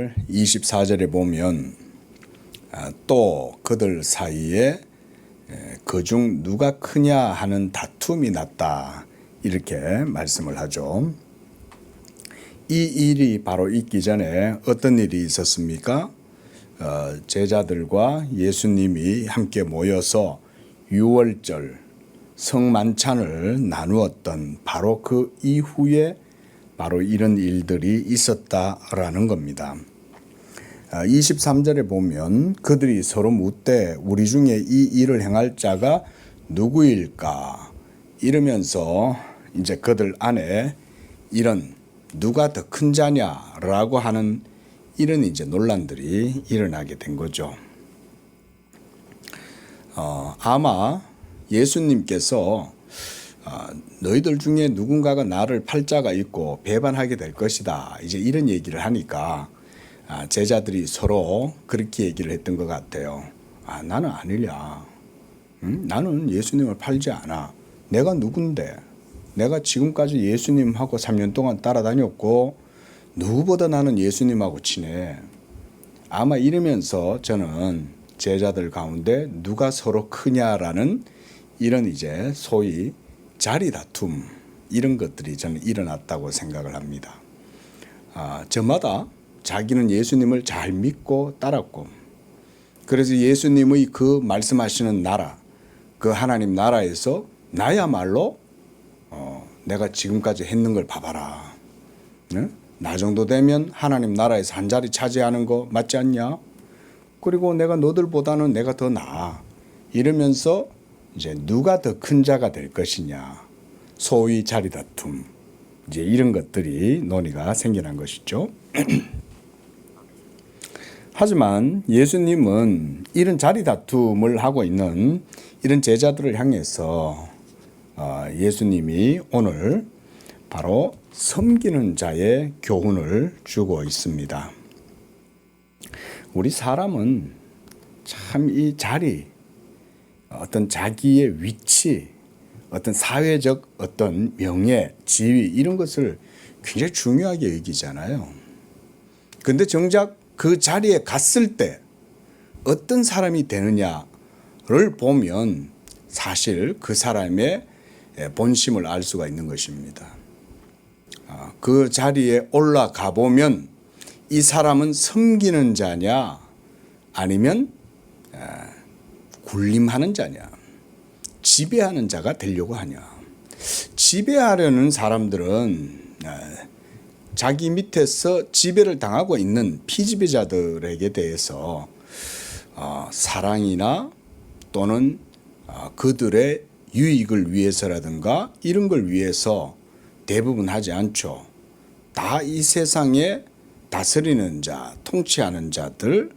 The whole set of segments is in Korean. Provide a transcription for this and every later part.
18, 24절에 보면 또 그들 사이에 그중 누가 크냐 하는 다툼이 났다 이렇게 말씀을 하죠. 이 일이 바로 있기 전에 어떤 일이 있었습니까? 제자들과 예수님이 함께 모여서 유월절 성만찬을 나누었던 바로 그 이후에 바로 이런 일들이 있었다라는 겁니다. 23절에 보면 그들이 서로 묻되 우리 중에 이 일을 행할 자가 누구일까 이러면서 이제 그들 안에 이런 누가 더 큰 자냐라고 하는 이런 이제 논란들이 일어나게 된 거죠. 아마 예수님께서 너희들 중에 누군가가 나를 팔자가 있고 배반하게 될 것이다. 이제 이런 얘기를 하니까 제자들이 서로 그렇게 얘기를 했던 것 같아요. 나는 아니랴. 나는 예수님을 팔지 않아. 내가 누군데? 내가 지금까지 예수님하고 3년 동안 따라다녔고 누구보다 나는 예수님하고 친해. 아마 이러면서 저는 제자들 가운데 누가 서로 크냐라는 이런 이제 소위 자리 다툼 이런 것들이 저는 일어났다고 생각을 합니다. 저마다 자기는 예수님을 잘 믿고 따랐고 그래서 예수님의 그 말씀하시는 나라 그 하나님 나라에서 나야말로 내가 지금까지 했는 걸 봐봐라. 네? 나 정도 되면 하나님 나라에서 한 자리 차지하는 거 맞지 않냐? 그리고 내가 너들보다는 내가 더 나아. 이러면서 이제 누가 더 큰 자가 될 것이냐. 소위 자리 다툼. 이제 이런 것들이 논의가 생겨난 것이죠. 하지만 예수님은 이런 자리 다툼을 하고 있는 이런 제자들을 향해서 예수님이 오늘 바로 섬기는 자의 교훈을 주고 있습니다. 우리 사람은 참 이 자리, 어떤 자기의 위치, 어떤 사회적 어떤 명예, 지위 이런 것을 굉장히 중요하게 여기잖아요. 그런데 정작 그 자리에 갔을 때 어떤 사람이 되느냐를 보면 사실 그 사람의 본심을 알 수가 있는 것입니다. 그 자리에 올라가 보면 이 사람은 섬기는 자냐 아니면 군림하는 자냐 지배하는 자가 되려고 하냐. 지배하려는 사람들은 자기 밑에서 지배를 당하고 있는 피지배자들에게 대해서 사랑이나 또는 그들의 유익을 위해서라든가 이런 걸 위해서 대부분 하지 않죠. 다 이 세상에 다스리는 자, 통치하는 자들.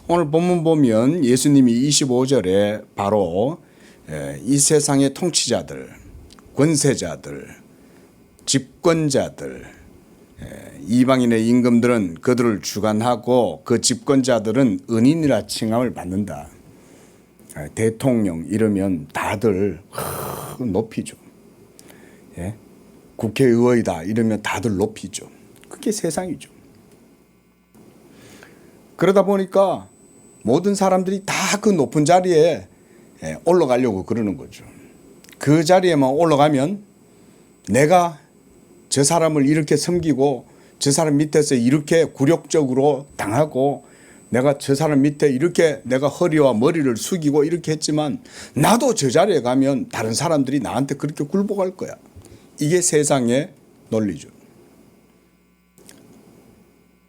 오늘 본문 보면 예수님이 25절에 바로 이 세상의 통치자들, 권세자들, 집권자들, 이방인의 임금들은 그들을 주관하고 그 집권자들은 은인이라 칭함을 받는다. 대통령 이러면 다들 높이죠. 예? 국회의원이다 이러면 다들 높이죠. 그게 세상이죠. 그러다 보니까 모든 사람들이 다 그 높은 자리에 올라가려고 그러는 거죠. 그 자리에만 올라가면 내가 저 사람을 이렇게 섬기고 저 사람 밑에서 이렇게 굴욕적으로 당하고 내가 저 사람 밑에 이렇게 내가 허리와 머리를 숙이고 이렇게 했지만 나도 저 자리에 가면 다른 사람들이 나한테 그렇게 굴복할 거야. 이게 세상의 논리죠.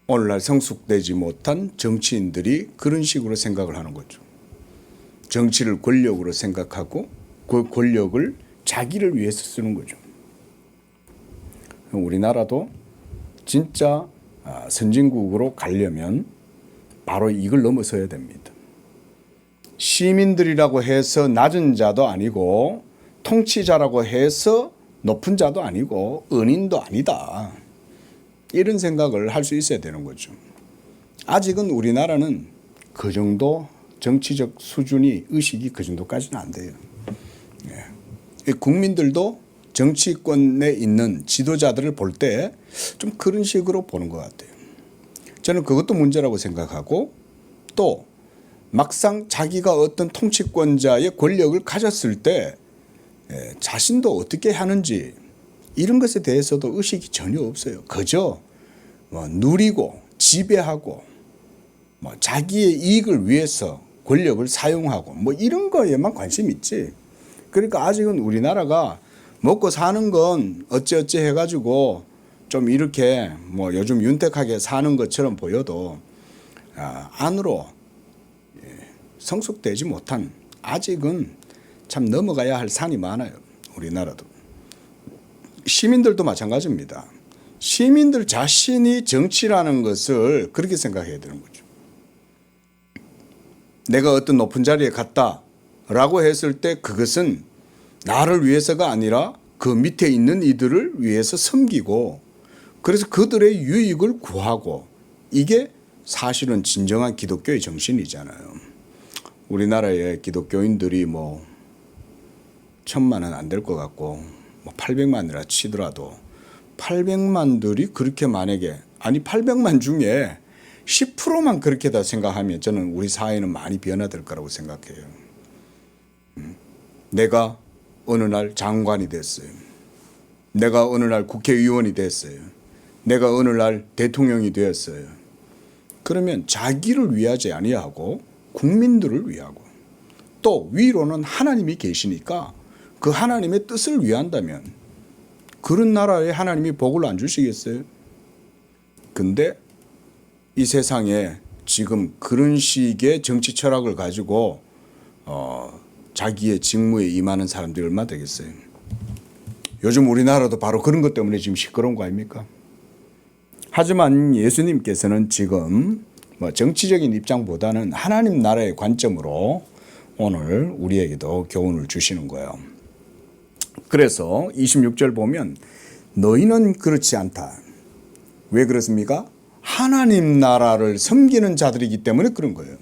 오늘날 성숙되지 못한 정치인들이 그런 식으로 생각을 하는 거죠. 정치를 권력으로 생각하고 그 권력을 자기를 위해서 쓰는 거죠. 우리나라도 진짜 선진국으로 가려면 바로 이걸 넘어서야 됩니다. 시민들이라고 해서 낮은 자도 아니고 통치자라고 해서 높은 자도 아니고 은인도 아니다. 이런 생각을 할 수 있어야 되는 거죠. 아직은 우리나라는 그 정도 정치적 수준이 의식이 그 정도까지는 안 돼요. 국민들도 정치권에 있는 지도자들을 볼 때 좀 그런 식으로 보는 것 같아요. 저는 그것도 문제라고 생각하고, 또 막상 자기가 어떤 통치권자의 권력을 가졌을 때 자신도 어떻게 하는지 이런 것에 대해서도 의식이 전혀 없어요. 그저 누리고 지배하고 자기의 이익을 위해서 권력을 사용하고 이런 거에만 관심이 있지. 그러니까 아직은 우리나라가 먹고 사는 건 어찌어찌 해가지고 좀 이렇게 요즘 윤택하게 사는 것처럼 보여도 안으로 성숙되지 못한, 아직은 참 넘어가야 할 산이 많아요. 우리나라도. 시민들도 마찬가지입니다. 시민들 자신이 정치라는 것을 그렇게 생각해야 되는 거죠. 내가 어떤 높은 자리에 갔다라고 했을 때 그것은 나를 위해서가 아니라 그 밑에 있는 이들을 위해서 섬기고, 그래서 그들의 유익을 구하고, 이게 사실은 진정한 기독교의 정신이잖아요. 우리나라의 기독교인들이 1,000만은 안 될 것 같고 800만이라 치더라도 800만들이 그렇게 만약에 800만 중에 10%만 그렇게 다 생각하면 저는 우리 사회는 많이 변화될 거라고 생각해요. 내가 어느 날 장관이 됐어요. 내가 어느 날 국회의원이 됐어요. 내가 어느 날 대통령이 되었어요. 그러면 자기를 위하지 아니하고 국민들을 위하고, 또 위로는 하나님이 계시니까 그 하나님의 뜻을 위한다면 그런 나라에 하나님이 복을 안 주시겠어요? 근데 이 세상에 지금 그런 식의 정치 철학을 가지고 자기의 직무에 임하는 사람들이 얼마 되겠어요? 요즘 우리나라도 바로 그런 것 때문에 지금 시끄러운 거 아닙니까? 하지만 예수님께서는 지금 정치적인 입장보다는 하나님 나라의 관점으로 오늘 우리에게도 교훈을 주시는 거예요. 그래서 26절 보면 너희는 그렇지 않다. 왜 그렇습니까? 하나님 나라를 섬기는 자들이기 때문에 그런 거예요.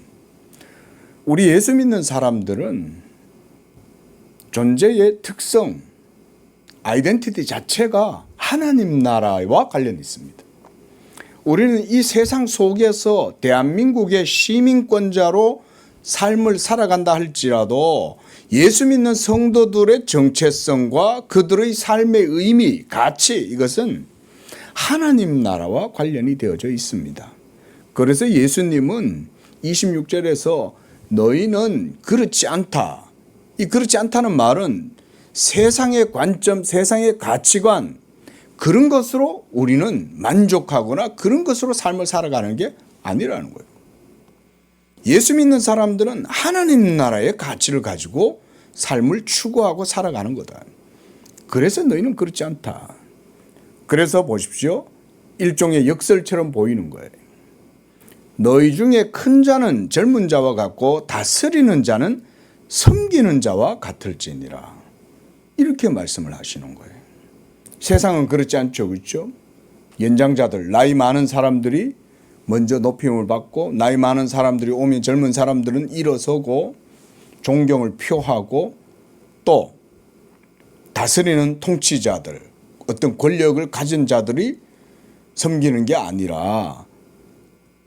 우리 예수 믿는 사람들은 존재의 특성, 아이덴티티 자체가 하나님 나라와 관련이 있습니다. 우리는 이 세상 속에서 대한민국의 시민권자로 삶을 살아간다 할지라도 예수 믿는 성도들의 정체성과 그들의 삶의 의미, 가치, 이것은 하나님 나라와 관련이 되어져 있습니다. 그래서 예수님은 26절에서 너희는 그렇지 않다. 이 그렇지 않다는 말은 세상의 관점, 세상의 가치관, 그런 것으로 우리는 만족하거나 그런 것으로 삶을 살아가는 게 아니라는 거예요. 예수 믿는 사람들은 하나님 나라의 가치를 가지고 삶을 추구하고 살아가는 거다. 그래서 너희는 그렇지 않다. 그래서 보십시오. 일종의 역설처럼 보이는 거예요. 너희 중에 큰 자는 젊은 자와 같고 다스리는 자는 섬기는 자와 같을지니라. 이렇게 말씀을 하시는 거예요. 세상은 그렇지 않죠. 그렇죠? 연장자들, 나이 많은 사람들이 먼저 높임을 받고, 나이 많은 사람들이 오면 젊은 사람들은 일어서고 존경을 표하고, 또 다스리는 통치자들, 어떤 권력을 가진 자들이 섬기는 게 아니라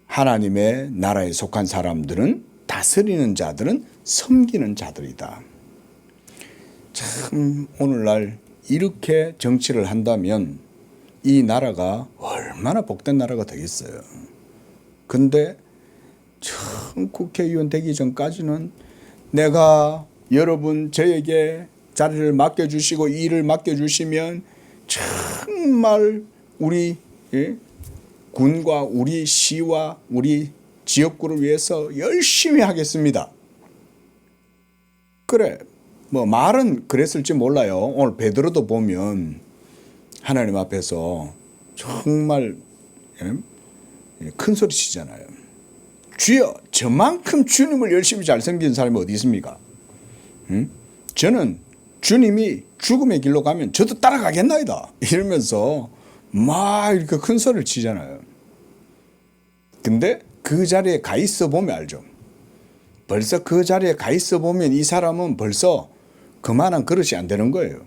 하나님의 나라에 속한 사람들은, 다스리는 자들은 섬기는 자들이다. 참 오늘날 이렇게 정치를 한다면 이 나라가 얼마나 복된 나라가 되겠어요. 근데 참 국회의원 되기 전까지는 내가 여러분 저에게 자리를 맡겨주시고 일을 맡겨주시면 정말 우리 군과 우리 시와 우리 지역구를 위해서 열심히 하겠습니다. 그래, 말은 그랬을지 몰라요. 오늘 베드로도 보면 하나님 앞에서 정말 큰 소리 치잖아요. 주여, 저만큼 주님을 열심히 잘 섬기는 사람이 어디 있습니까? 저는 주님이 죽음의 길로 가면 저도 따라가겠나이다. 이러면서 막 이렇게 큰 소리를 치잖아요. 근데 그 자리에 가 있어 보면 알죠. 벌써 그 자리에 가 있어 보면 이 사람은 벌써 그만한 그릇이 안 되는 거예요.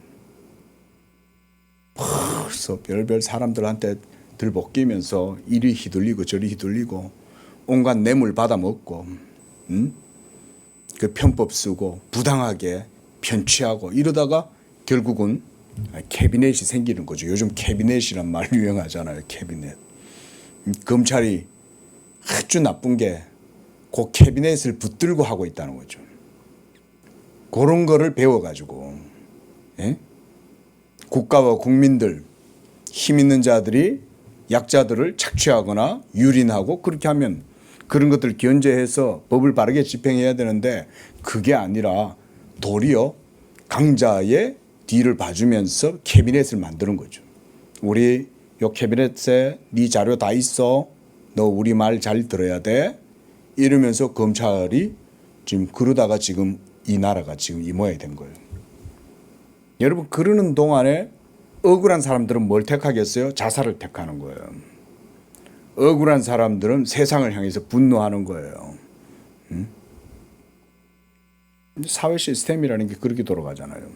벌써 별별 사람들한테 들볶이면서 이리 휘둘리고 저리 휘둘리고 온갖 뇌물 받아먹고 그 편법 쓰고 부당하게 편취하고 이러다가 결국은 캐비넷이 생기는 거죠. 요즘 캐비넷이란 말 유행하잖아요. 캐비넷. 검찰이 아주 나쁜 게 그 캐비넷을 붙들고 하고 있다는 거죠. 그런 거를 배워가지고 국가와 국민들, 힘 있는 자들이 약자들을 착취하거나 유린하고 그렇게 하면 그런 것들 견제해서 법을 바르게 집행해야 되는데 그게 아니라 도리어 강자의 뒤를 봐주면서 캐비넷을 만드는 거죠. 우리 요 캐비넷에 네 자료 다 있어. 너 우리 말 잘 들어야 돼. 이러면서 검찰이 지금 그러다가 지금 이 나라가 지금 이 모양이 된 거예요. 여러분 그러는 동안에 억울한 사람들은 뭘 택하겠어요? 자살을 택하는 거예요. 억울한 사람들은 세상을 향해서 분노하는 거예요. 사회 시스템이라는 게 그렇게 돌아가잖아요.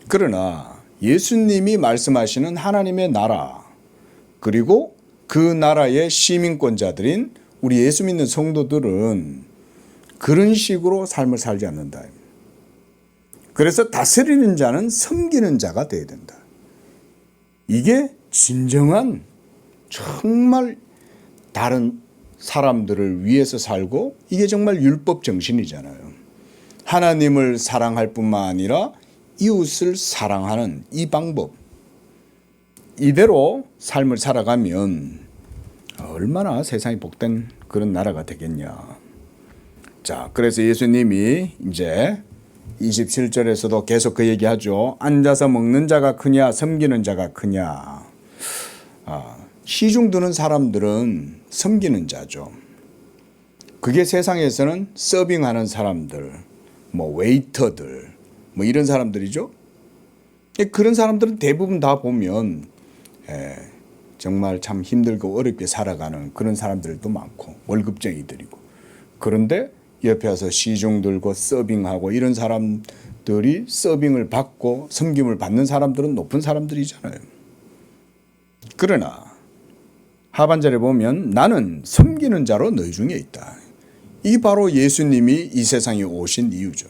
그러나 예수님이 말씀하시는 하나님의 나라 그리고 그 나라의 시민권자들인 우리 예수 믿는 성도들은 그런 식으로 삶을 살지 않는다. 그래서 다스리는 자는 섬기는 자가 되어야 된다. 이게 진정한 정말 다른 사람들을 위해서 살고 이게 정말 율법 정신이잖아요. 하나님을 사랑할 뿐만 아니라 이웃을 사랑하는 이 방법 이대로 삶을 살아가면 얼마나 세상이 복된 그런 나라가 되겠냐. 자, 그래서 예수님이 이제 27절에서도 계속 그 얘기하죠. 앉아서 먹는 자가 크냐 섬기는 자가 크냐. 시중 드는 사람들은 섬기는 자죠. 그게 세상에서는 서빙하는 사람들, 뭐 웨이터들, 뭐 이런 사람들이죠. 그런 사람들은 대부분 다 보면 정말 참 힘들고 어렵게 살아가는 그런 사람들도 많고 월급쟁이들이고 그런데 옆에 와서 시중 들고 서빙하고 이런 사람들이 서빙을 받고 섬김을 받는 사람들은 높은 사람들이잖아요. 그러나 하반절에 보면 나는 섬기는 자로 너희 중에 있다. 이게 바로 예수님이 이 세상에 오신 이유죠.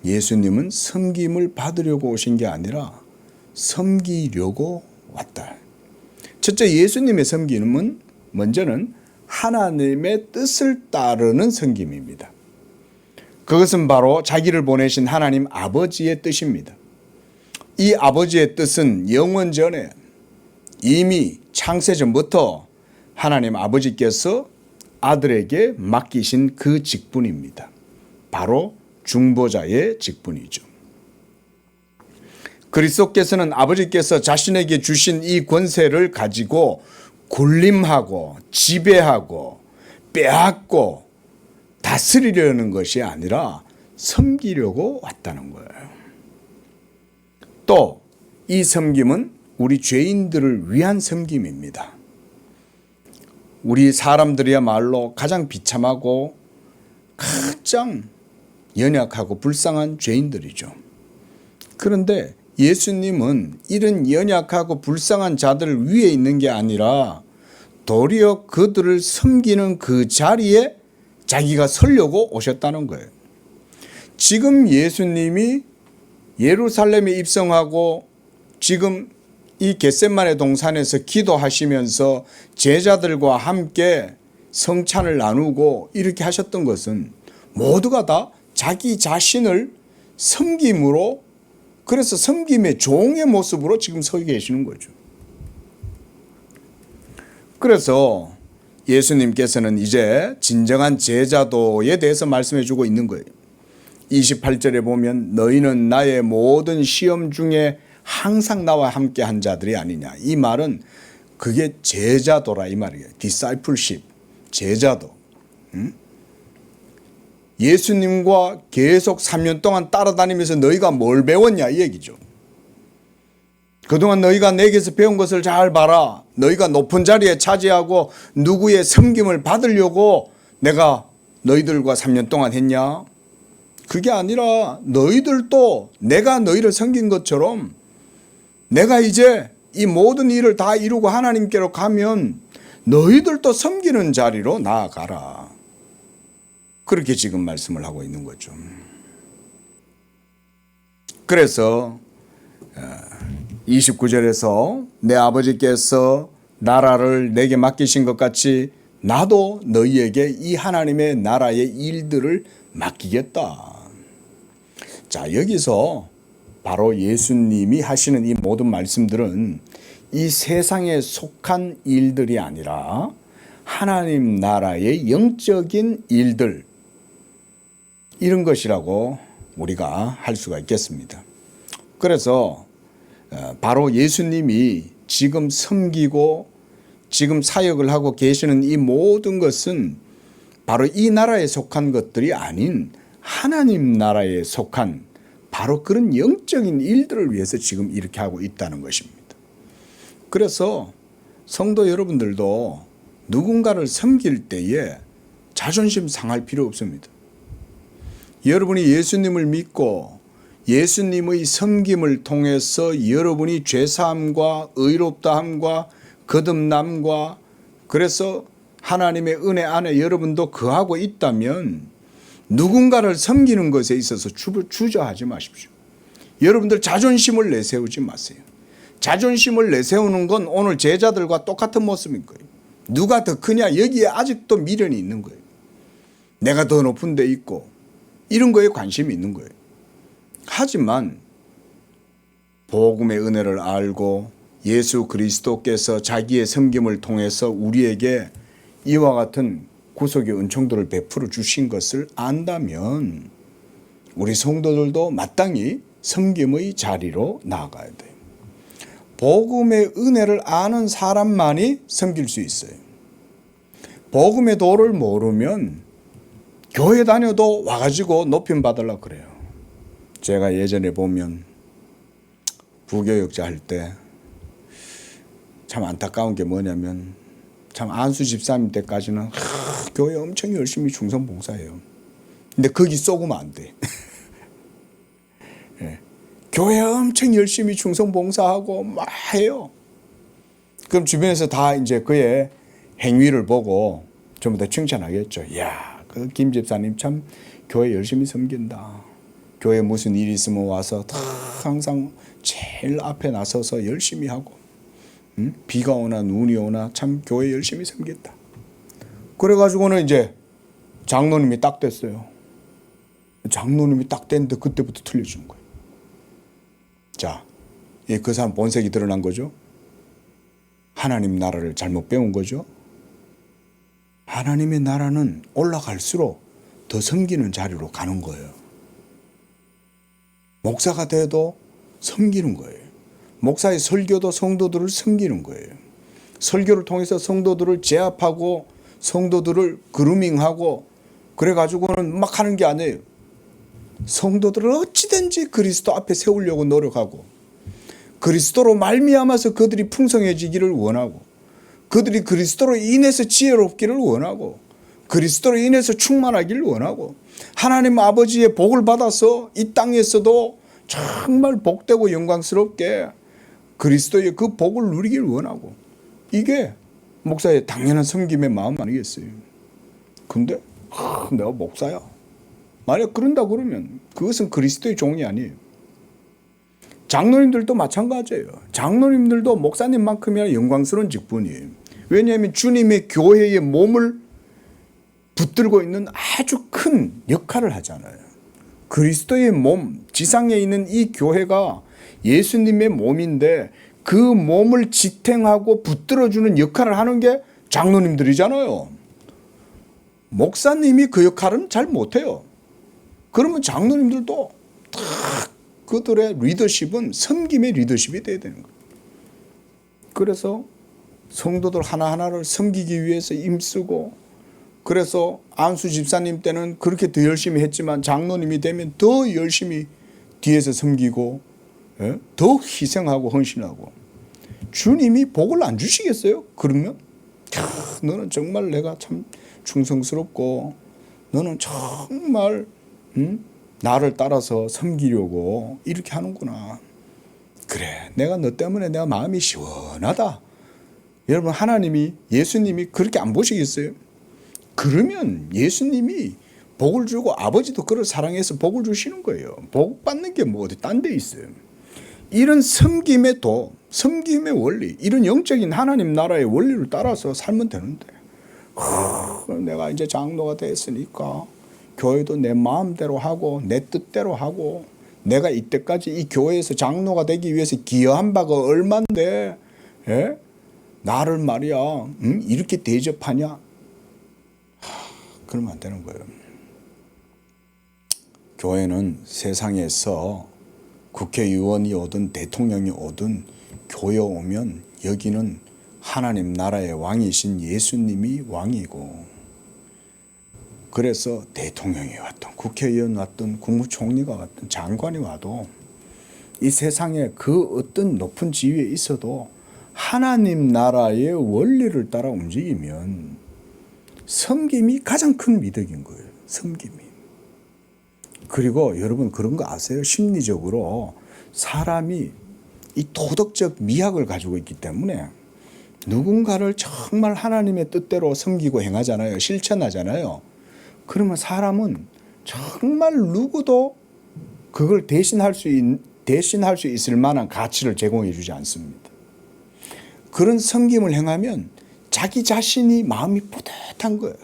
예수님은 섬김을 받으려고 오신 게 아니라 섬기려고 왔다. 첫째 예수님의 섬김은 먼저는 하나님의 뜻을 따르는 섬김입니다. 그것은 바로 자기를 보내신 하나님 아버지의 뜻입니다. 이 아버지의 뜻은 영원 전에 이미 창세 전부터 하나님 아버지께서 아들에게 맡기신 그 직분입니다. 바로 중보자의 직분이죠. 그리스도께서는 아버지께서 자신에게 주신 이 권세를 가지고 군림하고 지배하고 빼앗고 다스리려는 것이 아니라 섬기려고 왔다는 거예요. 또 이 섬김은 우리 죄인들을 위한 섬김입니다. 우리 사람들이야말로 가장 비참하고 가장 연약하고 불쌍한 죄인들이죠. 그런데 예수님은 이런 연약하고 불쌍한 자들 위에 있는 게 아니라 도리어 그들을 섬기는 그 자리에 자기가 서려고 오셨다는 거예요. 지금 예수님이 예루살렘에 입성하고 지금 이 겟세마네 동산에서 기도하시면서 제자들과 함께 성찬을 나누고 이렇게 하셨던 것은 모두가 다 자기 자신을 섬김으로 그래서 섬김의 종의 모습으로 지금 서 계시는 거죠. 그래서 예수님께서는 이제 진정한 제자도에 대해서 말씀해 주고 있는 거예요. 28절에 보면 너희는 나의 모든 시험 중에 항상 나와 함께 한 자들이 아니냐. 이 말은 그게 제자도라 이 말이에요. discipleship, 제자도. 예수님과 계속 3년 동안 따라다니면서 너희가 뭘 배웠냐 이 얘기죠. 그동안 너희가 내게서 배운 것을 잘 봐라. 너희가 높은 자리에 차지하고 누구의 섬김을 받으려고 내가 너희들과 3년 동안 했냐? 그게 아니라 너희들도 내가 너희를 섬긴 것처럼 내가 이제 이 모든 일을 다 이루고 하나님께로 가면 너희들도 섬기는 자리로 나아가라. 그렇게 지금 말씀을 하고 있는 거죠. 그래서 29절에서 내 아버지께서 나라를 내게 맡기신 것 같이 나도 너희에게 이 하나님의 나라의 일들을 맡기겠다. 자, 여기서 바로 예수님이 하시는 이 모든 말씀들은 이 세상에 속한 일들이 아니라 하나님 나라의 영적인 일들, 이런 것이라고 우리가 할 수가 있겠습니다. 그래서 바로 예수님이 지금 섬기고 지금 사역을 하고 계시는 이 모든 것은 바로 이 나라에 속한 것들이 아닌 하나님 나라에 속한 바로 그런 영적인 일들을 위해서 지금 이렇게 하고 있다는 것입니다. 그래서 성도 여러분들도 누군가를 섬길 때에 자존심 상할 필요 없습니다. 여러분이 예수님을 믿고 예수님의 섬김을 통해서 여러분이 죄사함과 의롭다함과 거듭남과 그래서 하나님의 은혜 안에 여러분도 거하고 있다면 누군가를 섬기는 것에 있어서 주저하지 마십시오. 여러분들 자존심을 내세우지 마세요. 자존심을 내세우는 건 오늘 제자들과 똑같은 모습인 거예요. 누가 더 크냐, 여기에 아직도 미련이 있는 거예요. 내가 더 높은 데 있고 이런 거에 관심이 있는 거예요. 하지만 복음의 은혜를 알고 예수 그리스도께서 자기의 섬김을 통해서 우리에게 이와 같은 구속의 은총들을 베풀어 주신 것을 안다면 우리 성도들도 마땅히 섬김의 자리로 나아가야 돼요. 복음의 은혜를 아는 사람만이 섬길 수 있어요. 복음의 도를 모르면 교회 다녀도 와가지고 높임 받으려고 그래요. 제가 예전에 보면 부교육자 할 때 참 안타까운 게 뭐냐면 참 안수 집사님 때까지는 교회 엄청 열심히 충성 봉사해요. 근데 거기 쏘으면 안 돼. 네. 교회 엄청 열심히 충성 봉사하고 막 해요. 그럼 주변에서 다 이제 그의 행위를 보고 전부 다 칭찬하겠죠. 이야, 그 김 집사님 참 교회 열심히 섬긴다. 교회 무슨 일이 있으면 와서 다 항상 제일 앞에 나서서 열심히 하고, 비가 오나 눈이 오나 참 교회 열심히 섬긴다. 그래가지고는 이제 장로님이 딱 됐어요. 장로님이 딱 됐는데 그때부터 틀려주는 거예요. 자, 그 사람 본색이 드러난 거죠. 하나님 나라를 잘못 배운 거죠. 하나님의 나라는 올라갈수록 더 섬기는 자리로 가는 거예요. 목사가 돼도 섬기는 거예요. 목사의 설교도 성도들을 섬기는 거예요. 설교를 통해서 성도들을 제압하고 성도들을 그루밍하고 그래가지고는 막 하는 게 아니에요. 성도들을 어찌든지 그리스도 앞에 세우려고 노력하고 그리스도로 말미암아서 그들이 풍성해지기를 원하고 그들이 그리스도로 인해서 지혜롭기를 원하고 그리스도로 인해서 충만하기를 원하고 하나님 아버지의 복을 받아서 이 땅에서도 정말 복되고 영광스럽게 그리스도의 그 복을 누리기를 원하고 이게 목사의 당연한 섬김의 마음 아니겠어요. 근데 내가 목사야. 만약 그런다 그러면 그것은 그리스도의 종이 아니에요. 장로님들도 마찬가지예요. 장로님들도 목사님만큼이나 영광스러운 직분이에요. 왜냐하면 주님의 교회의 몸을 붙들고 있는 아주 큰 역할을 하잖아요. 그리스도의 몸, 지상에 있는 이 교회가 예수님의 몸인데 그 몸을 지탱하고 붙들어주는 역할을 하는 게 장로님들이잖아요. 목사님이 그 역할은 잘 못해요. 그러면 장로님들도 다 그들의 리더십은 섬김의 리더십이 돼야 되는 거예요. 그래서 성도들 하나하나를 섬기기 위해서 힘쓰고 그래서 안수 집사님 때는 그렇게 더 열심히 했지만 장로님이 되면 더 열심히 뒤에서 섬기고 더 희생하고 헌신하고 주님이 복을 안 주시겠어요? 그러면 너는 정말 내가 참 충성스럽고 너는 정말 나를 따라서 섬기려고 이렇게 하는구나. 그래, 내가 너 때문에 내가 마음이 시원하다. 여러분, 하나님이, 예수님이 그렇게 안 보시겠어요? 그러면 예수님이 복을 주고 아버지도 그를 사랑해서 복을 주시는 거예요. 복 받는 게 뭐 어디 딴 데 있어요. 이런 섬김의 도, 섬김의 원리, 이런 영적인 하나님 나라의 원리를 따라서 살면 되는데, 내가 이제 장로가 됐으니까 교회도 내 마음대로 하고 내 뜻대로 하고, 내가 이때까지 이 교회에서 장로가 되기 위해서 기여한 바가 얼만데, 예? 나를 말이야, 이렇게 대접하냐? 그러면 안 되는 거예요. 교회는 세상에서 국회의원이 오든 대통령이 오든 교회 오면 여기는 하나님 나라의 왕이신 예수님이 왕이고, 그래서 대통령이 왔든 국회의원 왔든 국무총리가 왔든 장관이 와도 이 세상에 그 어떤 높은 지위에 있어도 하나님 나라의 원리를 따라 움직이면 섬김이 가장 큰 미덕인 거예요. 섬김이. 그리고 여러분 그런 거 아세요? 심리적으로 사람이 이 도덕적 미학을 가지고 있기 때문에 누군가를 정말 하나님의 뜻대로 섬기고 행하잖아요. 실천하잖아요. 그러면 사람은 정말 누구도 그걸 대신할 수 있을 만한 가치를 제공해 주지 않습니다. 그런 섬김을 행하면 자기 자신이 마음이 뿌듯한 거예요.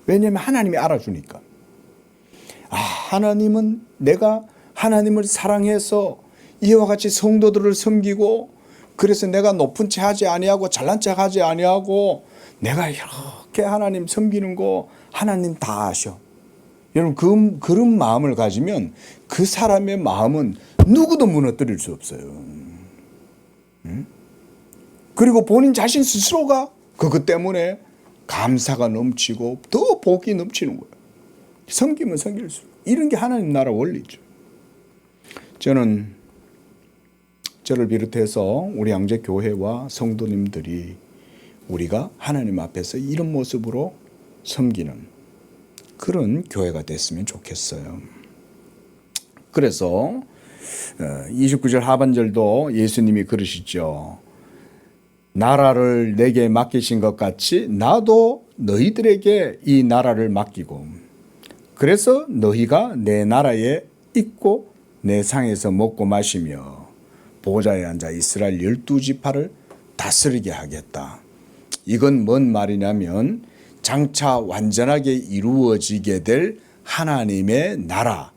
왜냐하면 하나님이 알아주니까. 하나님은 내가 하나님을 사랑해서 이와 같이 성도들을 섬기고, 그래서 내가 높은 체 하지 아니하고 잘난 척 하지 아니하고 내가 이렇게 하나님 섬기는 거 하나님 다 아셔. 여러분 그런 마음을 가지면 그 사람의 마음은 누구도 무너뜨릴 수 없어요. 그리고 본인 자신 스스로가 그것 때문에 감사가 넘치고 더 복이 넘치는 거예요. 섬기면 섬길수록. 이런 게 하나님 나라 원리죠. 저를 비롯해서 우리 양재교회와 성도님들이 우리가 하나님 앞에서 이런 모습으로 섬기는 그런 교회가 됐으면 좋겠어요. 그래서 29절 하반절도 예수님이 그러시죠. 나라를 내게 맡기신 것 같이 나도 너희들에게 이 나라를 맡기고, 그래서 너희가 내 나라에 있고 내 상에서 먹고 마시며 보좌에 앉아 이스라엘 12지파를 다스리게 하겠다. 이건 뭔 말이냐면 장차 완전하게 이루어지게 될 하나님의 나라,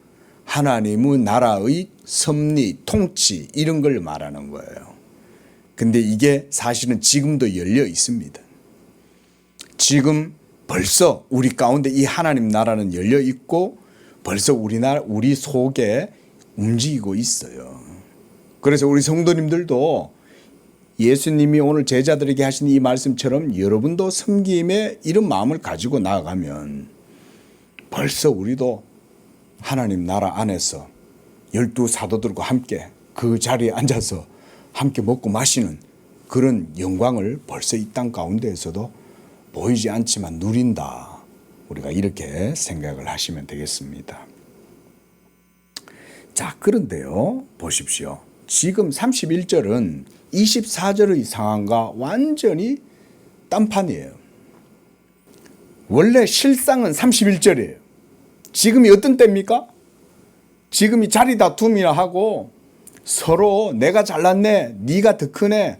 하나님의 나라의 섭리, 통치, 이런 걸 말하는 거예요. 근데 이게 사실은 지금도 열려 있습니다. 지금 벌써 우리 가운데 이 하나님 나라는 열려 있고 벌써 우리 속에 움직이고 있어요. 그래서 우리 성도님들도 예수님이 오늘 제자들에게 하신 이 말씀처럼 여러분도 섬김의 이런 마음을 가지고 나아가면 벌써 우리도 하나님 나라 안에서 12 사도들과 함께 그 자리에 앉아서 함께 먹고 마시는 그런 영광을 벌써 이 땅 가운데에서도 보이지 않지만 누린다. 우리가 이렇게 생각을 하시면 되겠습니다. 자, 그런데요, 보십시오. 지금 31절은 24절의 상황과 완전히 딴판이에요. 원래 실상은 31절이에요. 지금이 어떤 때입니까? 지금이 자리 다툼이나 하고 서로 내가 잘났네, 네가 더 크네,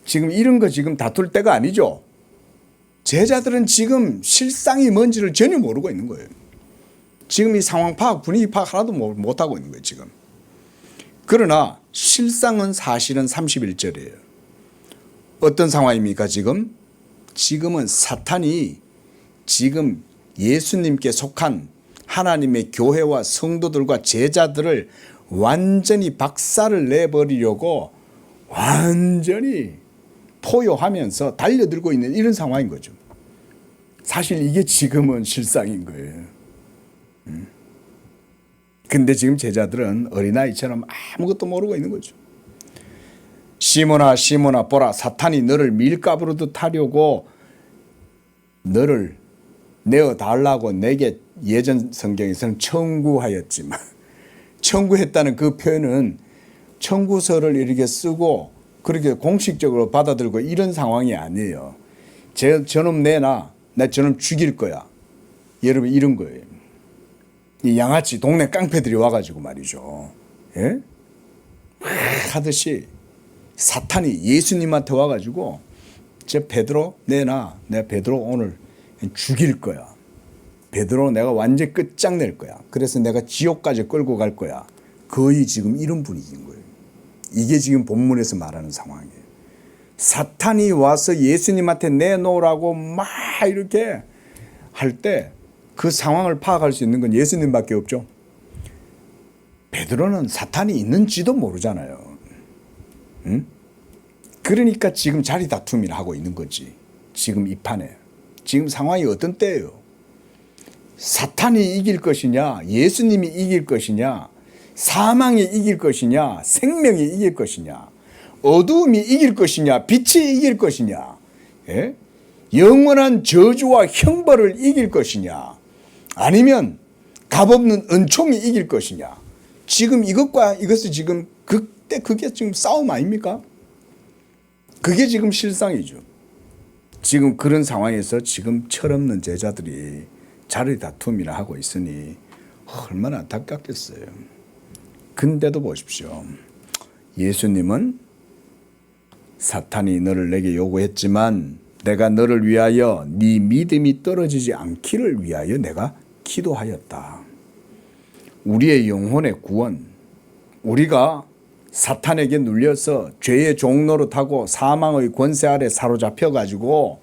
지금 이런 거 지금 다툴 때가 아니죠. 제자들은 지금 실상이 뭔지를 전혀 모르고 있는 거예요. 지금 이 상황 파악, 분위기 파악 하나도 못하고 있는 거예요, 지금. 그러나 실상은 사실은 31절이에요. 어떤 상황입니까, 지금? 지금은 사탄이 지금 예수님께 속한 하나님의 교회와 성도들과 제자들을 완전히 박살을 내버리려고 완전히 포효하면서 달려들고 있는 이런 상황인 거죠. 사실 이게 지금은 실상인 거예요. 근데 지금 제자들은 어린아이처럼 아무것도 모르고 있는 거죠. 시몬아 시몬아 보라, 사탄이 너를 밀가부르듯 하려고 너를 내어달라고 내게 예전 성경에서는 청구하였지만, 청구했다는 그 표현은 청구서를 이렇게 쓰고 그렇게 공식적으로 받아들고 이런 상황이 아니에요. 저놈 내놔. 나 저놈 죽일 거야. 여러분 이런 거예요. 이 양아치 동네 깡패들이 와가지고 말이죠. 예? 하듯이 사탄이 예수님한테 와가지고 저 베드로 내놔. 내가 베드로 오늘 죽일 거야. 베드로 내가 완전 끝장낼 거야. 그래서 내가 지옥까지 끌고 갈 거야. 거의 지금 이런 분위기인 거예요. 이게 지금 본문에서 말하는 상황이에요. 사탄이 와서 예수님한테 내놓으라고 막 이렇게 할 때 그 상황을 파악할 수 있는 건 예수님밖에 없죠. 베드로는 사탄이 있는지도 모르잖아요. 응? 그러니까 지금 자리 다툼이나 하고 있는 거지. 지금 이 판에. 지금 상황이 어떤 때예요? 사탄이 이길 것이냐, 예수님이 이길 것이냐, 사망이 이길 것이냐, 생명이 이길 것이냐, 어두움이 이길 것이냐, 빛이 이길 것이냐, 예? 영원한 저주와 형벌을 이길 것이냐, 아니면 값없는 은총이 이길 것이냐. 지금 이것과 이것이 지금 그게 지금 싸움 아닙니까? 그게 지금 실상이죠. 지금 그런 상황에서 지금 철없는 제자들이 자리 다툼이라 하고 있으니 얼마나 안타깝겠어요. 근데도 보십시오. 예수님은 사탄이 너를 내게 요구했지만 내가 너를 위하여 네 믿음이 떨어지지 않기를 위하여 내가 기도하였다. 우리의 영혼의 구원, 우리가 사탄에게 눌려서 죄의 종노릇하고 사망의 권세 아래 사로잡혀 가지고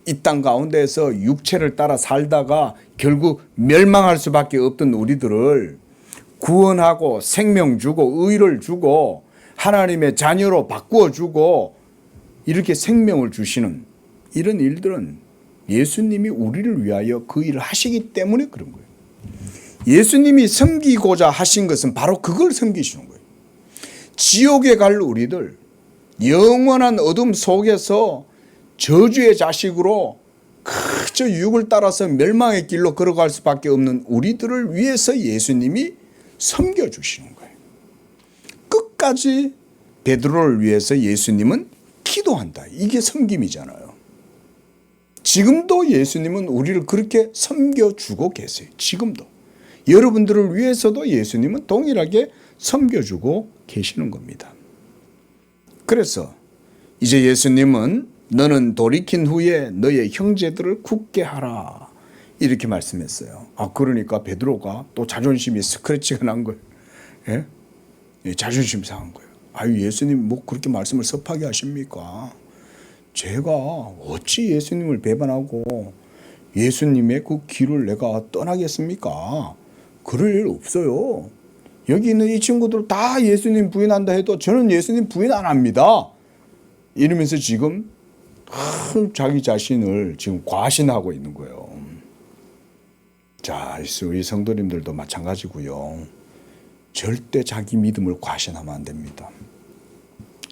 이 땅 가운데에서 육체를 따라 살다가 결국 멸망할 수밖에 없던 우리들을 구원하고 생명 주고 의를 주고 하나님의 자녀로 바꾸어 주고 이렇게 생명을 주시는 이런 일들은 예수님이 우리를 위하여 그 일을 하시기 때문에 그런 거예요. 예수님이 섬기고자 하신 것은 바로 그걸 섬기시는 거예요. 지옥에 갈 우리들, 영원한 어둠 속에서 저주의 자식으로 그저 육을 따라서 멸망의 길로 걸어갈 수밖에 없는 우리들을 위해서 예수님이 섬겨주시는 거예요. 끝까지 베드로를 위해서 예수님은 기도한다. 이게 섬김이잖아요. 지금도 예수님은 우리를 그렇게 섬겨주고 계세요. 지금도. 여러분들을 위해서도 예수님은 동일하게 섬겨주고 계시는 겁니다. 그래서 이제 예수님은 너는 돌이킨 후에 너의 형제들을 굳게 하라. 이렇게 말씀했어요. 그러니까 베드로가 또 자존심이 스크래치가 난 거예요. 예? 자존심 상한 거예요. 예수님 뭐 그렇게 말씀을 섭하게 하십니까? 제가 어찌 예수님을 배반하고 예수님의 그 길을 내가 떠나겠습니까? 그럴 일 없어요. 여기 있는 이 친구들 다 예수님 부인한다 해도 저는 예수님 부인 안 합니다. 이러면서 지금 자기 자신을 지금 과신하고 있는 거예요. 자, 우리 성도님들도 마찬가지고요. 절대 자기 믿음을 과신하면 안 됩니다.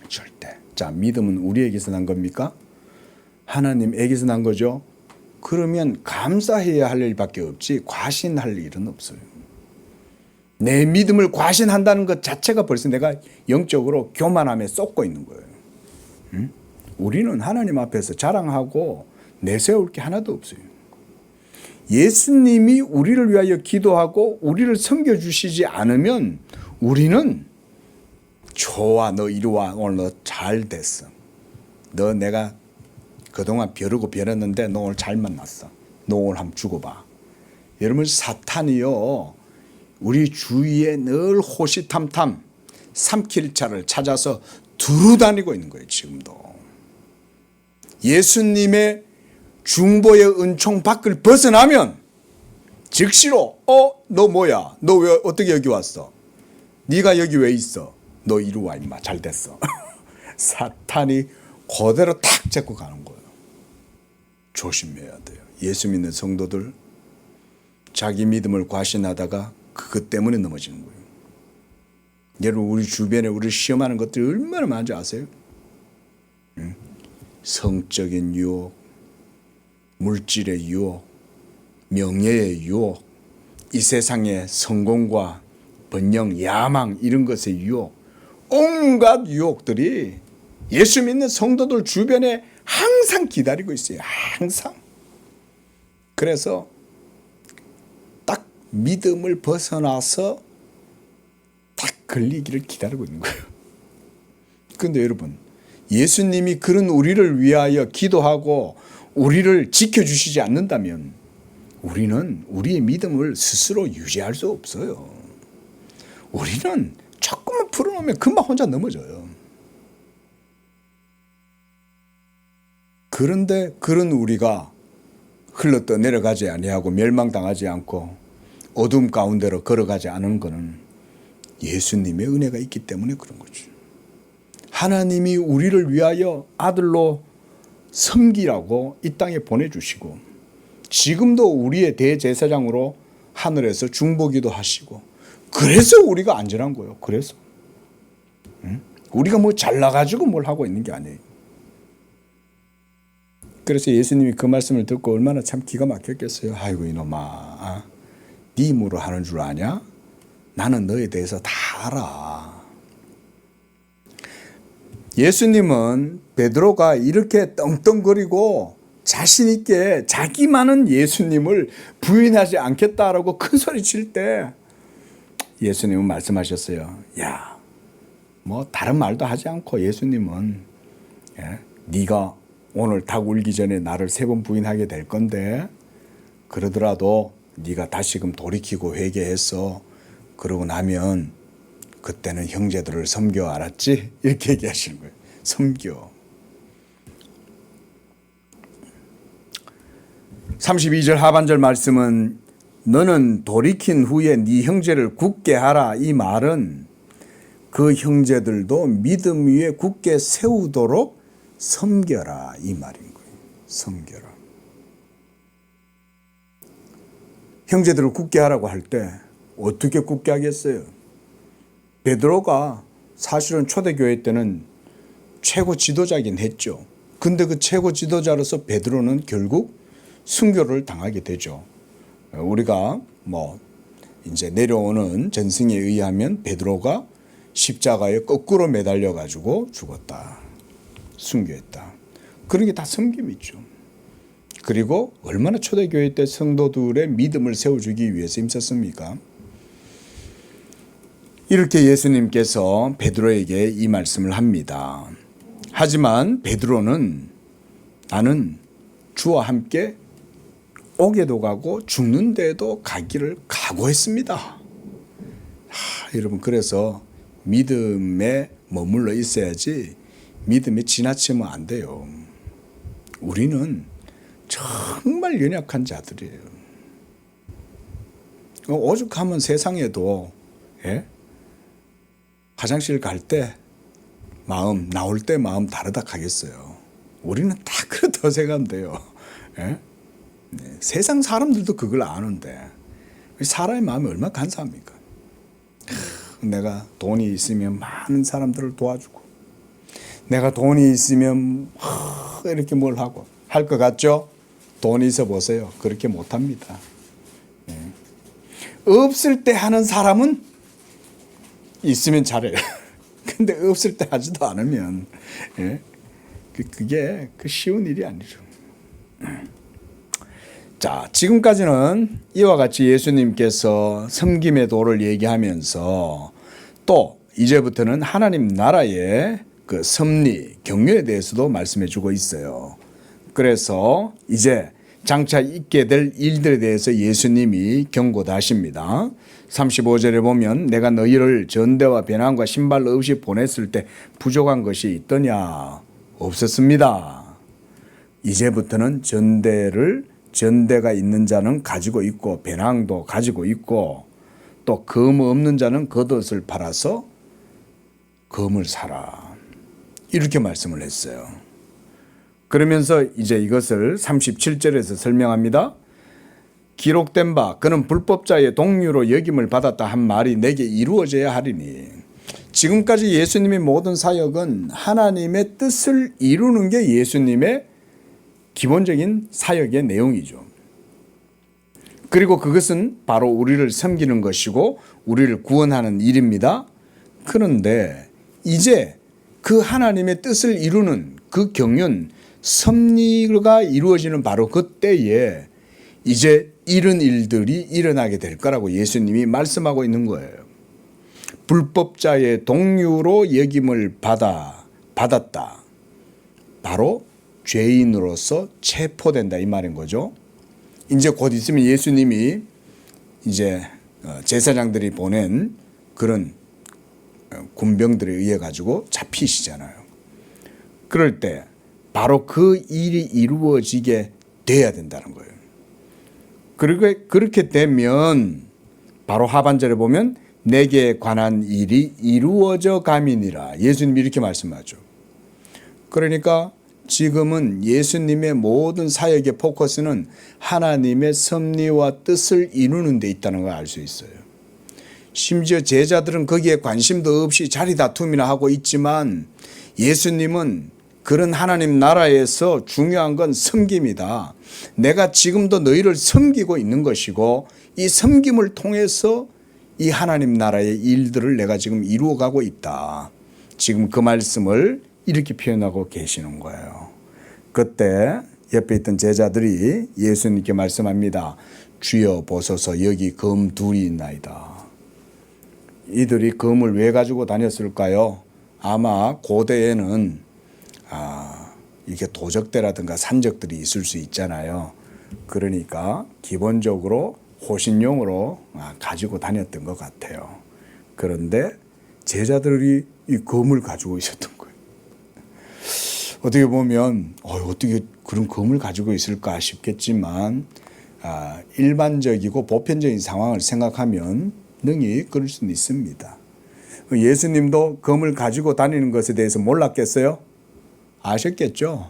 절대. 자, 믿음은 우리에게서 난 겁니까? 하나님에게서 난 거죠. 그러면 감사해야 할 일밖에 없지 과신할 일은 없어요. 내 믿음을 과신한다는 것 자체가 벌써 내가 영적으로 교만함에 쏟고 있는 거예요. 응? 우리는 하나님 앞에서 자랑하고 내세울 게 하나도 없어요. 예수님이 우리를 위하여 기도하고 우리를 섬겨주시지 않으면 우리는 좋아, 너 이리 와, 오늘 너 잘 됐어. 너 내가 그동안 벼르고 벼렸는데 너 오늘 잘 만났어. 너 오늘 한번 죽어봐. 여러분, 사탄이요, 우리 주위에 늘 호시탐탐 삼킬 자를 찾아서 두루 다니고 있는 거예요. 지금도. 예수님의 중보의 은총 밖을 벗어나면 즉시로 너 뭐야? 너 왜 어떻게 여기 왔어? 네가 여기 왜 있어? 너 이리 와 임마. 잘 됐어. 사탄이 그대로 탁 잡고 가는 거예요. 조심해야 돼요. 예수 믿는 성도들 자기 믿음을 과신하다가 그것 때문에 넘어지는 거예요. 여러분, 우리 주변에 우리를 시험하는 것들이 얼마나 많은지 아세요? 성적인 유혹, 물질의 유혹, 명예의 유혹, 이 세상의 성공과 번영, 야망 이런 것의 유혹, 온갖 유혹들이 예수 믿는 성도들 주변에 항상 기다리고 있어요. 항상. 그래서 딱 믿음을 벗어나서 딱 걸리기를 기다리고 있는 거예요. 그런데 여러분, 예수님이 그런 우리를 위하여 기도하고 우리를 지켜주시지 않는다면 우리는 우리의 믿음을 스스로 유지할 수 없어요. 우리는 조금만 풀어놓으면 금방 혼자 넘어져요. 그런데 그런 우리가 흘러떠 내려가지 아니하고 멸망당하지 않고 어둠 가운데로 걸어가지 않은 것은 예수님의 은혜가 있기 때문에 그런 거죠. 하나님이 우리를 위하여 아들로 섬기라고 이 땅에 보내주시고 지금도 우리의 대제사장으로 하늘에서 중보기도 하시고 그래서 우리가 안전한 거예요. 그래서 우리가 뭐 잘나가지고 뭘 하고 있는 게 아니에요. 그래서 예수님이 그 말씀을 듣고 얼마나 참 기가 막혔겠어요. 아이고 이놈아, 네 힘으로 하는 줄 아냐? 나는 너에 대해서 다 알아. 예수님은 베드로가 이렇게 떵떵거리고 자신 있게 자기만은 예수님을 부인하지 않겠다라고 큰 소리 칠 때 예수님은 말씀하셨어요. 야, 뭐 다른 말도 하지 않고 예수님은 네가 오늘 닭 울기 전에 나를 3번 부인하게 될 건데 그러더라도 네가 다시금 돌이키고 회개해서 그러고 나면 그때는 형제들을 섬겨, 알았지? 이렇게 얘기하시는 거예요. 섬겨. 32절 하반절 말씀은 너는 돌이킨 후에 네 형제를 굳게 하라. 이 말은 그 형제들도 믿음 위에 굳게 세우도록 섬겨라. 이 말인 거예요. 섬겨라. 형제들을 굳게 하라고 할 때 어떻게 굳게 하겠어요? 베드로가 사실은 초대교회 때는 최고 지도자긴 했죠. 근데 그 최고 지도자로서 베드로는 결국 순교를 당하게 되죠. 우리가 뭐 이제 내려오는 전승에 의하면 베드로가 십자가에 거꾸로 매달려 가지고 죽었다. 순교했다. 그런 게 다 섬김이죠. 그리고 얼마나 초대교회 때 성도들의 믿음을 세워주기 위해서 힘썼습니까? 이렇게 예수님께서 베드로에게 이 말씀을 합니다. 하지만 베드로는 나는 주와 함께 옥에도 가고 죽는 데도 가기를 각오했습니다. 여러분, 그래서 믿음에 머물러 있어야지 믿음에 지나치면 안 돼요. 우리는 정말 연약한 자들이에요. 오죽하면 세상에도 화장실 갈 때 마음, 나올 때 마음 다르다 하겠어요. 우리는 다 그렇다고 생각하면 돼요. 세상 사람들도 그걸 아는데 사람의 마음이 얼마나 간사합니까? 내가 돈이 있으면 많은 사람들을 도와주고 내가 돈이 있으면 이렇게 뭘 하고 할 것 같죠? 돈이 있어 보세요. 그렇게 못합니다. 없을 때 하는 사람은 있으면 잘해요. 근데 없을 때 하지도 않으면 그게 쉬운 일이 아니죠. 자, 지금까지는 이와 같이 예수님께서 섬김의 도를 얘기하면서 또 이제부터는 하나님 나라의 그 섭리, 경륜에 대해서도 말씀해 주고 있어요. 그래서 이제 장차 있게 될 일들에 대해서 예수님이 경고도 하십니다. 35절에 보면 내가 너희를 전대와 배낭과 신발 없이 보냈을 때 부족한 것이 있더냐? 없었습니다. 이제부터는 전대가 있는 자는 가지고 있고 배낭도 가지고 있고 또 검 없는 자는 겉옷을 팔아서 검을 사라. 이렇게 말씀을 했어요. 그러면서 이제 이것을 37절에서 설명합니다. 기록된 바 그는 불법자의 동류로 여김을 받았다 한 말이 내게 이루어져야 하리니. 지금까지 예수님의 모든 사역은 하나님의 뜻을 이루는 게 예수님의 기본적인 사역의 내용이죠. 그리고 그것은 바로 우리를 섬기는 것이고 우리를 구원하는 일입니다. 그런데 이제 그 하나님의 뜻을 이루는 그 경륜, 섭리가 이루어지는 바로 그때에 이제 이런 일들이 일어나게 될 거라고 예수님이 말씀하고 있는 거예요. 불법자의 동류로 여김을 받았다. 바로 죄인으로서 체포된다 이 말인 거죠. 이제 곧 있으면 예수님이 이제 제사장들이 보낸 그런 군병들에 의해 가지고 잡히시잖아요. 그럴 때 바로 그 일이 이루어지게 돼야 된다는 거예요. 그렇게 되면 바로 하반절에 보면 내게 관한 일이 이루어져 감이니라. 예수님이 이렇게 말씀하죠. 그러니까 지금은 예수님의 모든 사역의 포커스는 하나님의 섭리와 뜻을 이루는 데 있다는 걸 알 수 있어요. 심지어 제자들은 거기에 관심도 없이 자리 다툼이나 하고 있지만 예수님은 그런 하나님 나라에서 중요한 건 섬김이다. 내가 지금도 너희를 섬기고 있는 것이고 이 섬김을 통해서 이 하나님 나라의 일들을 내가 지금 이루어가고 있다. 지금 그 말씀을 이렇게 표현하고 계시는 거예요. 그때 옆에 있던 제자들이 예수님께 말씀합니다. 주여 보소서 여기 검 둘이 있나이다. 이들이 검을 왜 가지고 다녔을까요? 아마 고대에는 이게 도적대라든가 산적들이 있을 수 있잖아요. 그러니까 기본적으로 호신용으로 가지고 다녔던 것 같아요. 그런데 제자들이 이 검을 가지고 있었던 거예요. 어떻게 보면 어떻게 그런 검을 가지고 있을까 싶겠지만 일반적이고 보편적인 상황을 생각하면 능히 그럴 수는 있습니다. 예수님도 검을 가지고 다니는 것에 대해서 몰랐겠어요? 아셨겠죠?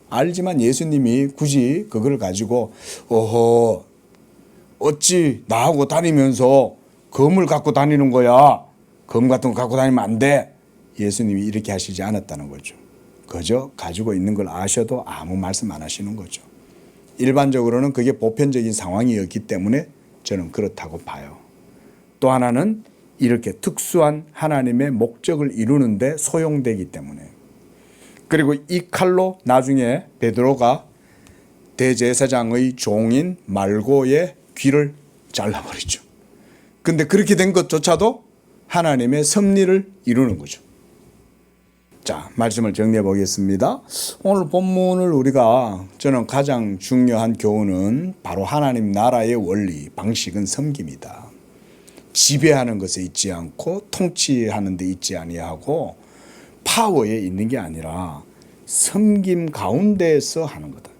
알지만 예수님이 굳이 그걸 가지고 어찌 나하고 다니면서 검을 갖고 다니는 거야. 검 같은 거 갖고 다니면 안 돼. 예수님이 이렇게 하시지 않았다는 거죠. 그저 가지고 있는 걸 아셔도 아무 말씀 안 하시는 거죠. 일반적으로는 그게 보편적인 상황이었기 때문에 저는 그렇다고 봐요. 또 하나는 이렇게 특수한 하나님의 목적을 이루는데 소용되기 때문에. 그리고 이 칼로 나중에 베드로가 대제사장의 종인 말고의 귀를 잘라버리죠. 근데 그렇게 된 것조차도 하나님의 섭리를 이루는 거죠. 자, 말씀을 정리해 보겠습니다. 오늘 본문을 우리가 저는 가장 중요한 교훈은 바로 하나님 나라의 원리, 방식은 섬김이다. 지배하는 것에 있지 않고 통치하는 데 있지 아니하고 파워에 있는 게 아니라 섬김 가운데에서 하는 거다.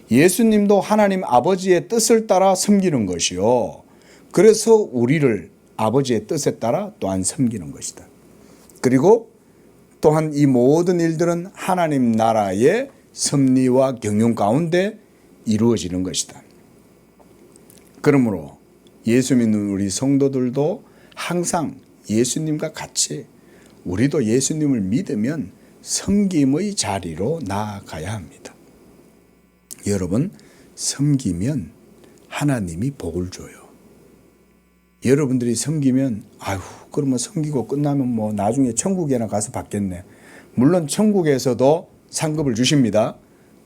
예수님도 하나님 아버지의 뜻을 따라 섬기는 것이요. 그래서 우리를 아버지의 뜻에 따라 또한 섬기는 것이다. 그리고 또한 이 모든 일들은 하나님 나라의 섭리와 경륜 가운데 이루어지는 것이다. 그러므로 예수 믿는 우리 성도들도 항상 예수님과 같이 우리도 예수님을 믿으면 섬김의 자리로 나아가야 합니다. 여러분, 섬기면 하나님이 복을 줘요. 여러분들이 섬기면 그러면 섬기고 끝나면 뭐 나중에 천국에나 가서 받겠네. 물론 천국에서도 상급을 주십니다.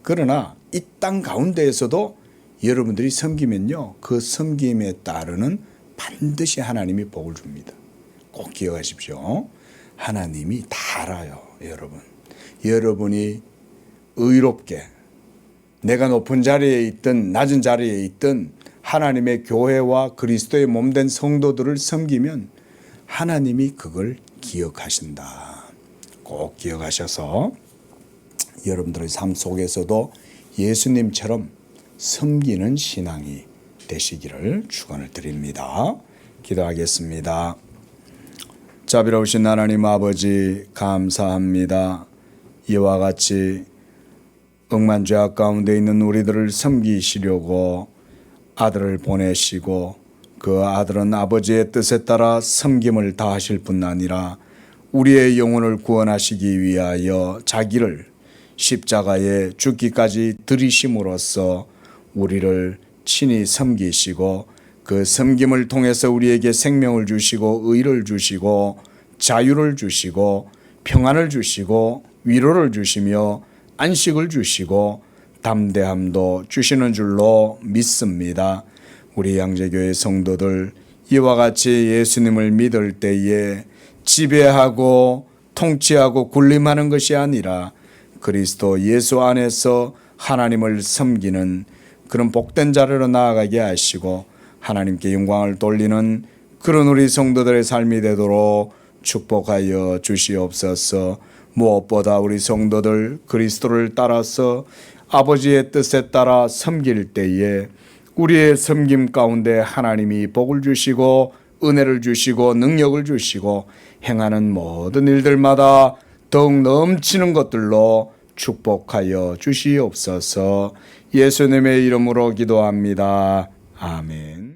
그러나 이 땅 가운데에서도 여러분들이 섬기면요, 그 섬김에 따르는 반드시 하나님이 복을 줍니다. 꼭 기억하십시오. 하나님이 다 알아요, 여러분. 여러분이 의롭게 내가 높은 자리에 있든 낮은 자리에 있든 하나님의 교회와 그리스도의 몸된 성도들을 섬기면 하나님이 그걸 기억하신다. 꼭 기억하셔서 여러분들의 삶 속에서도 예수님처럼 섬기는 신앙이 되시기를 축원을 드립니다. 기도하겠습니다. 자비로우신 하나님 아버지 감사합니다. 이와 같이 억만죄악 가운데 있는 우리들을 섬기시려고 아들을 보내시고 그 아들은 아버지의 뜻에 따라 섬김을 다하실 뿐 아니라 우리의 영혼을 구원하시기 위하여 자기를 십자가에 죽기까지 들이심으로써 우리를 친히 섬기시고 그 섬김을 통해서 우리에게 생명을 주시고 의를 주시고 자유를 주시고 평안을 주시고 위로를 주시며 안식을 주시고 담대함도 주시는 줄로 믿습니다. 우리 양재교회 성도들 이와 같이 예수님을 믿을 때에 지배하고 통치하고 군림하는 것이 아니라 그리스도 예수 안에서 하나님을 섬기는 그런 복된 자리로 나아가게 하시고 하나님께 영광을 돌리는 그런 우리 성도들의 삶이 되도록 축복하여 주시옵소서. 무엇보다 우리 성도들 그리스도를 따라서 아버지의 뜻에 따라 섬길 때에 우리의 섬김 가운데 하나님이 복을 주시고 은혜를 주시고 능력을 주시고 행하는 모든 일들마다 더욱 넘치는 것들로 축복하여 주시옵소서. 예수님의 이름으로 기도합니다. 아멘.